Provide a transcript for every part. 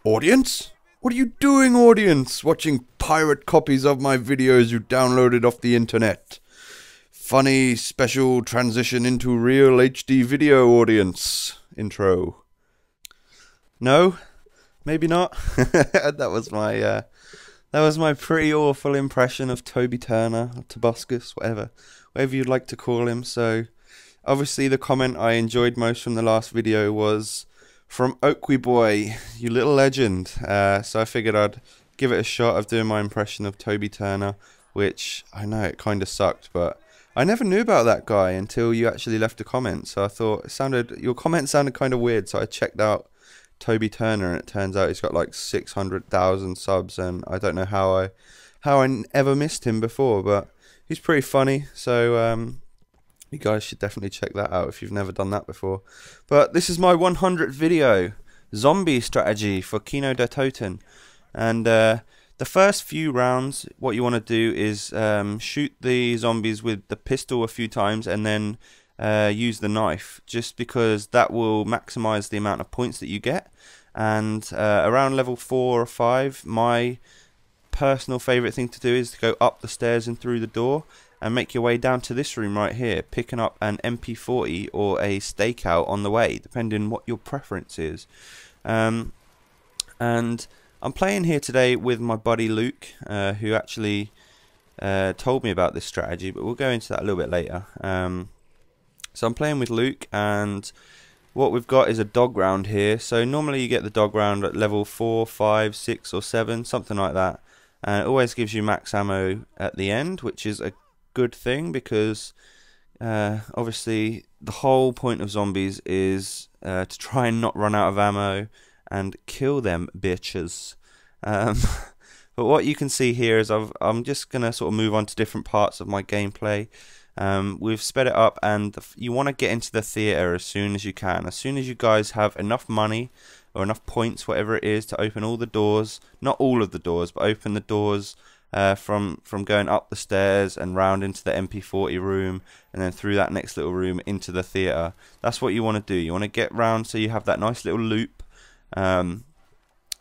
Audience? What are you doing, audience? Watching pirate copies of my videos you downloaded off the internet. Funny special transition into real HD video, audience. Intro. No? Maybe not? That was my pretty awful impression of Toby Turner, or Tobuscus, whatever you'd like to call him. So obviously the comment I enjoyed most from the last video was from Oakwee Boy, you little legend. So I figured I'd give it a shot of doing my impression of Toby Turner, which I know it kind of sucked, but I never knew about that guy until you actually left a comment. So I thought your comment sounded kind of weird, so I checked out Toby Turner, and it turns out he's got like 600,000 subs, and I don't know how I ever missed him before, but he's pretty funny. So you guys should definitely check that out if you've never done that before. But this is my 100th video, zombie strategy for Kino der Toten. And the first few rounds, what you want to do is shoot the zombies with the pistol a few times, and then use the knife, just because that will maximize the amount of points that you get. And around level 4 or 5, my personal favorite thing to do is to go up the stairs and through the door and make your way down to this room right here, picking up an MP40 or a stakeout on the way, depending on what your preference is. And I'm playing here today with my buddy Luke, who actually told me about this strategy, but we'll go into that a little bit later. So I'm playing with Luke, and what we've got is a dog round here. So normally you get the dog round at level 4, 5, 6 or 7, something like that. And it always gives you max ammo at the end, which is a good thing, because obviously the whole point of zombies is to try and not run out of ammo and kill them bitches. But what you can see here is I'm just going to sort of move on to different parts of my gameplay. We've sped it up, and you want to get into the theater as soon as you can. As soon as you guys have enough money or enough points, whatever it is, to open all the doors, not all of the doors, but open the doors from going up the stairs and round into the MP40 room, and then through that next little room into the theater. That's what you want to do. You want to get round so you have that nice little loop, and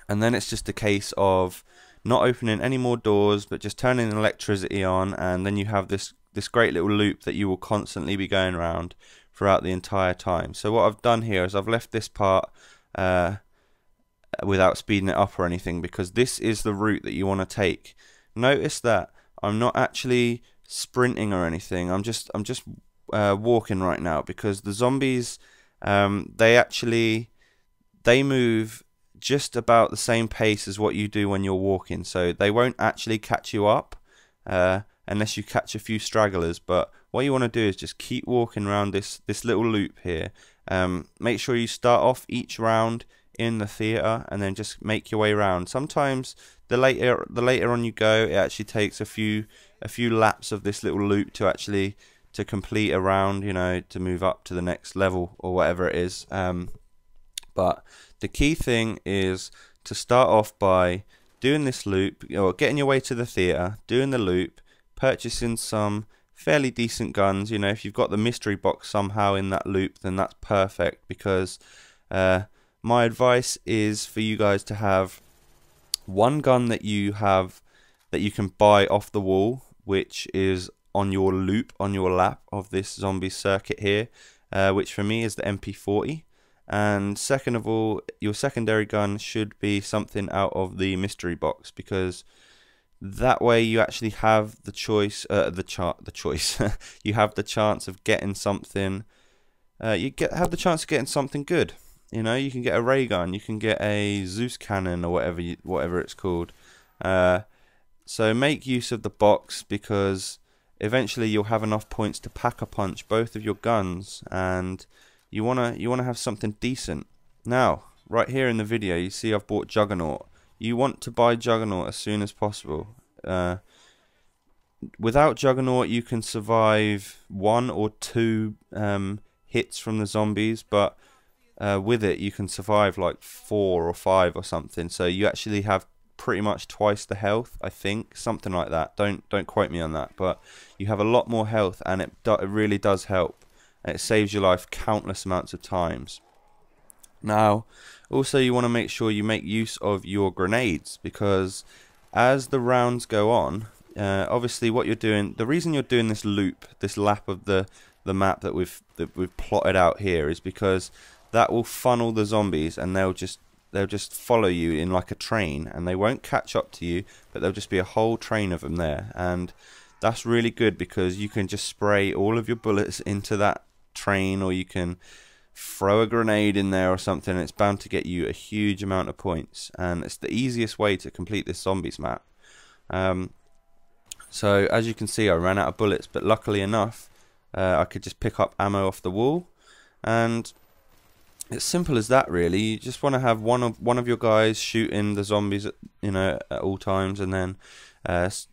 then it's just a case of not opening any more doors, but just turning the electricity on, and then you have this great little loop that you will constantly be going around throughout the entire time. So what I've done here is I've left this part without speeding it up or anything, because this is the route that you want to take. Notice that I'm not actually sprinting or anything. I'm just walking right now, because the zombies they move just about the same pace as what you do when you're walking, so they won't actually catch you up unless you catch a few stragglers. But what you want to do is just keep walking around this little loop here. Make sure you start off each round in the theater and then just make your way around. Sometimes the later on you go, it actually takes a few laps of this little loop to complete a round, you know, to move up to the next level or whatever it is. But the key thing is to start off by doing this loop, or getting your way to the theater, doing the loop, purchasing some fairly decent guns. You know, if you've got the mystery box somehow in that loop, then that's perfect, because my advice is for you guys to have one gun that you can buy off the wall, which is on your loop, on your lap of this zombie circuit here, which for me is the MP40. And second of all, your secondary gun should be something out of the mystery box, because that way you actually have the choice, you have the chance of getting something. Have the chance of getting something good. You know, you can get a ray gun, you can get a Zeus cannon, or whatever it's called. So make use of the box, because eventually you'll have enough points to pack a punch both of your guns, and you wanna have something decent. Now, right here in the video, you see I've bought Juggernaut. You want to buy Juggernaut as soon as possible. Without Juggernaut, you can survive 1 or 2 hits from the zombies, but with it you can survive like 4 or 5 or something. So you actually have pretty much twice the health, I think, something like that. Don't quote me on that, but you have a lot more health, and it really does help. It saves your life countless amounts of times. Now, also you want to make sure you make use of your grenades, because as the rounds go on, obviously what you're doing, the reason you're doing this loop, this lap of the map that we've plotted out here, is because that will funnel the zombies, and they'll just follow you in like a train, and they won't catch up to you, but there'll just be a whole train of them there. And that's really good because you can just spray all of your bullets into that train, or you can throw a grenade in there or something, and it's bound to get you a huge amount of points. And it's the easiest way to complete this zombies map. So as you can see, I ran out of bullets, but luckily enough, I could just pick up ammo off the wall, and it's simple as that, really. You just want to have one of your guys shooting the zombies at, at all times, and then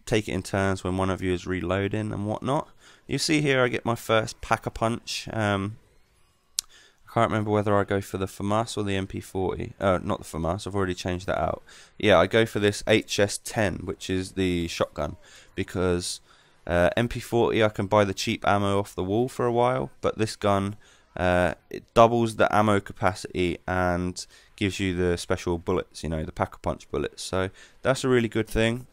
take it in turns when one of you is reloading and whatnot. You see here I get my first pack-a-punch. I can't remember whether I go for the FAMAS or the MP40. Not the FAMAS, I've already changed that out. Yeah, I go for this HS10, which is the shotgun, because MP40 I can buy the cheap ammo off the wall for a while, but this gun, it doubles the ammo capacity and gives you the special bullets, the pack-a-punch bullets. So that's a really good thing.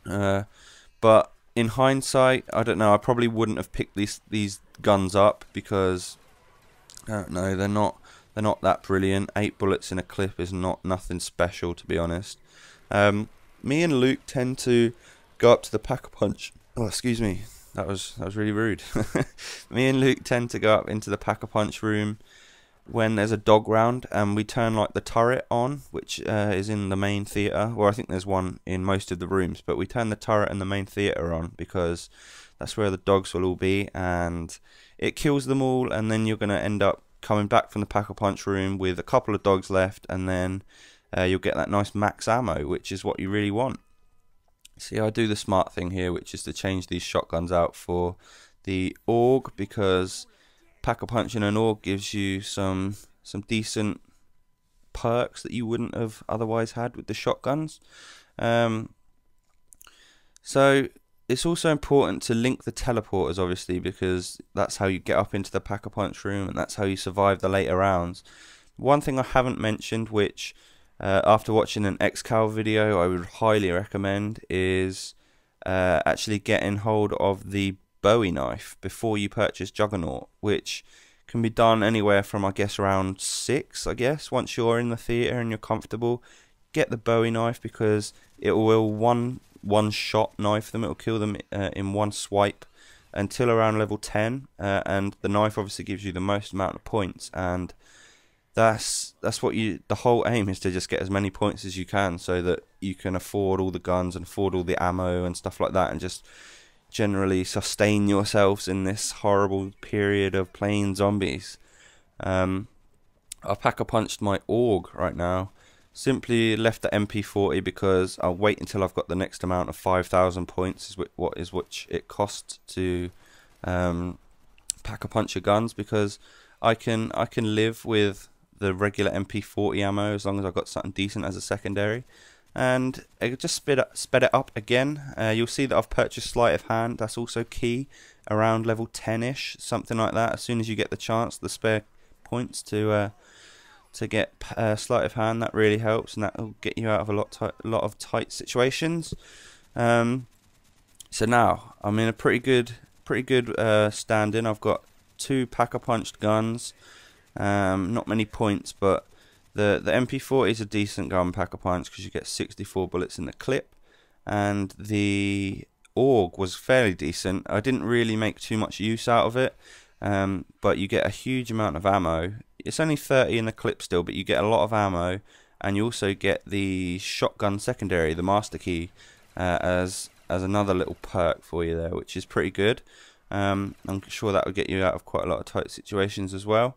But in hindsight, I don't know, I probably wouldn't have picked these guns up, because I don't know, they're not that brilliant. 8 bullets in a clip is nothing special, to be honest. Me and Luke tend to go up to the pack-a-punch. Oh, excuse me, that was really rude. Me and Luke tend to go up into the pack-a-punch room when there's a dog round, and we turn like the turret on, which is in the main theatre. Well, I think there's one in most of the rooms, but we turn the turret in the main theatre on because that's where the dogs will all be, and it kills them all, and then you're going to end up coming back from the pack-a-punch room with a couple of dogs left, and then you'll get that nice max ammo, which is what you really want. See, I do the smart thing here, which is to change these shotguns out for the AUG, because pack-a-punching an AUG gives you some decent perks that you wouldn't have otherwise had with the shotguns. So it's also important to link the teleporters, obviously, because that's how you get up into the pack-a-punch room, and that's how you survive the later rounds. One thing I haven't mentioned, which after watching an XCal video I would highly recommend, is actually getting hold of the Bowie knife before you purchase Juggernaut, which can be done anywhere from, I guess, round 6, I guess. Once you're in the theatre and you're comfortable, get the Bowie knife, because it will one shot knife them. It will kill them in one swipe until around level 10, and the knife obviously gives you the most amount of points, and that's what the whole aim is, to just get as many points as you can, so that you can afford all the guns and afford all the ammo and stuff like that, and just generally sustain yourselves in this horrible period of playing zombies. I've pack-a-punched my AUG right now. Simply left the MP40 because I'll wait until I've got the next amount of 5,000 points, which it costs to pack-a-punch your guns, because I can live with the regular MP40 ammo as long as I've got something decent as a secondary. And it just sped it up again. You'll see that I've purchased sleight of hand. That's also key around level 10ish, something like that. As soon as you get the chance, the spare points to get sleight of hand, that really helps, and that will get you out of a lot of tight situations. So now I'm in a pretty good standing. I've got 2 pack-a-punched guns. Not many points, but the MP40 is a decent gun pack-a-punch because you get 64 bullets in the clip, and the AUG was fairly decent. I didn't really make too much use out of it, but you get a huge amount of ammo. It's only 30 in the clip still, but you get a lot of ammo, and you also get the shotgun secondary, the master key, as another little perk for you there, which is pretty good. I'm sure that would get you out of quite a lot of tight situations as well.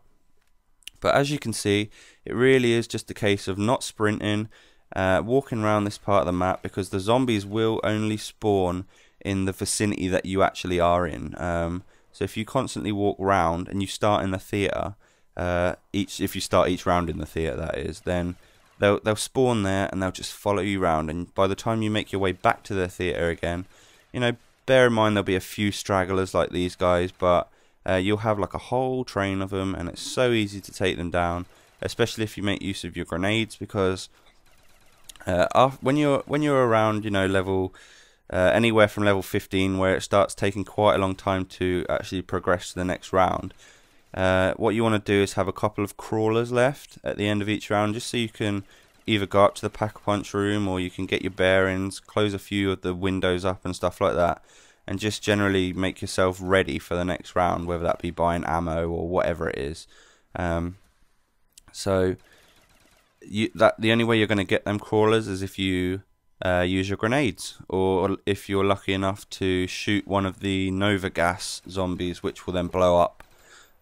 But as you can see, it really is just a case of not sprinting, walking around this part of the map, because the zombies will only spawn in the vicinity that you actually are in. So if you constantly walk round and you start in the theatre, if you start each round in the theatre, that is, then they'll spawn there and they'll just follow you round. And by the time you make your way back to the theatre again, bear in mind there'll be a few stragglers like these guys, but you'll have like a whole train of them, and it's so easy to take them down. especially if you make use of your grenades, because when you're around, you know, level anywhere from level 15, where it starts taking quite a long time to actually progress to the next round, what you want to do is have a couple of crawlers left at the end of each round, just so you can either go up to the pack-a-punch room, or you can get your bearings, close a few of the windows up and stuff like that, and just generally make yourself ready for the next round, whether that be buying ammo or whatever it is. So the only way you're going to get them crawlers is if you use your grenades, or if you're lucky enough to shoot one of the Nova gas zombies, which will then blow up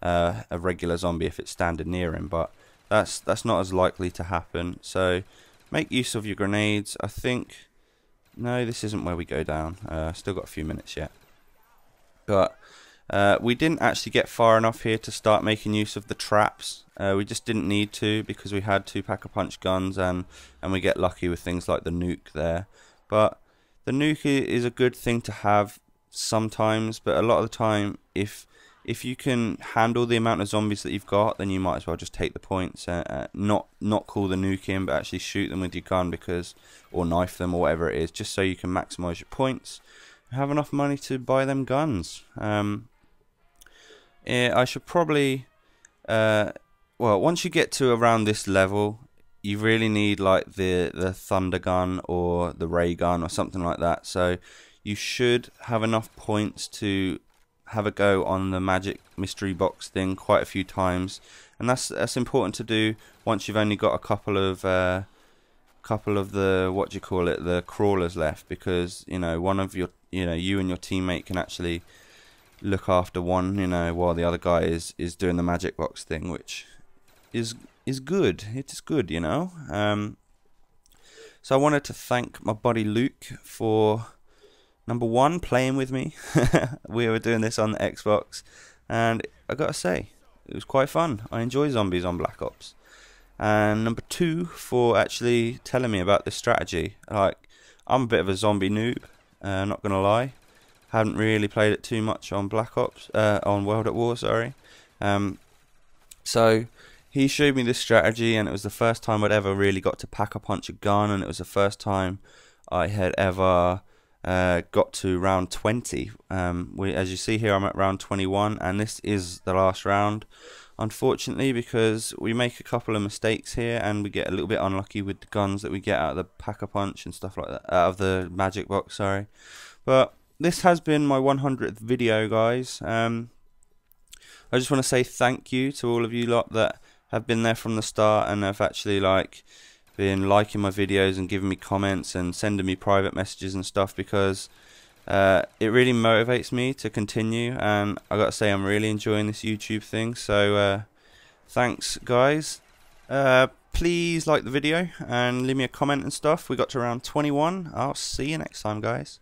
a regular zombie if it's standing near him. But that's not as likely to happen, so make use of your grenades. I think, no, this isn't where we go down. Still got a few minutes yet, but we didn't actually get far enough here to start making use of the traps. We just didn't need to, because we had 2 pack-a-punch guns, and we get lucky with things like the nuke there. But the nuke is a good thing to have sometimes, but a lot of the time, if you can handle the amount of zombies that you've got, then you might as well just take the points, not call the nuke in, but actually shoot them with your gun, or knife them, or whatever it is, just so you can maximize your points and have enough money to buy them guns. I should probably, well, once you get to around this level, you really need like the thunder gun or the ray gun or something like that. So you should have enough points to have a go on the magic mystery box thing quite a few times, and that's important to do once you've only got a couple of the, what do you call it, the crawlers left, because you know, one of your, you know, you and your teammate can actually look after one, you know, while the other guy is doing the magic box thing, which is good. It is good, you know. So I wanted to thank my buddy Luke for, number one, playing with me. We were doing this on the Xbox, and I gotta say, it was quite fun. I enjoy zombies on Black Ops. And number two, for actually telling me about this strategy. Like, I'm a bit of a zombie noob, not gonna lie. Haven't really played it too much on Black Ops, on World at War, sorry. So he showed me this strategy, and it was the first time I'd ever really got to pack-a-punch a gun, and it was the first time I had ever got to round 20. As you see here, I'm at round 21, and this is the last round, unfortunately, because we make a couple of mistakes here, and we get a little bit unlucky with the guns that we get out of the pack-a-punch and stuff like that, out of the magic box, sorry. But this has been my 100th video, guys. I just want to say thank you to all of you lot that have been there from the start, and have actually been liking my videos and giving me comments and sending me private messages and stuff, because it really motivates me to continue, and I gotta say, I'm really enjoying this YouTube thing. So thanks, guys. Please like the video and leave me a comment and stuff. We got to round 21. I'll see you next time, guys.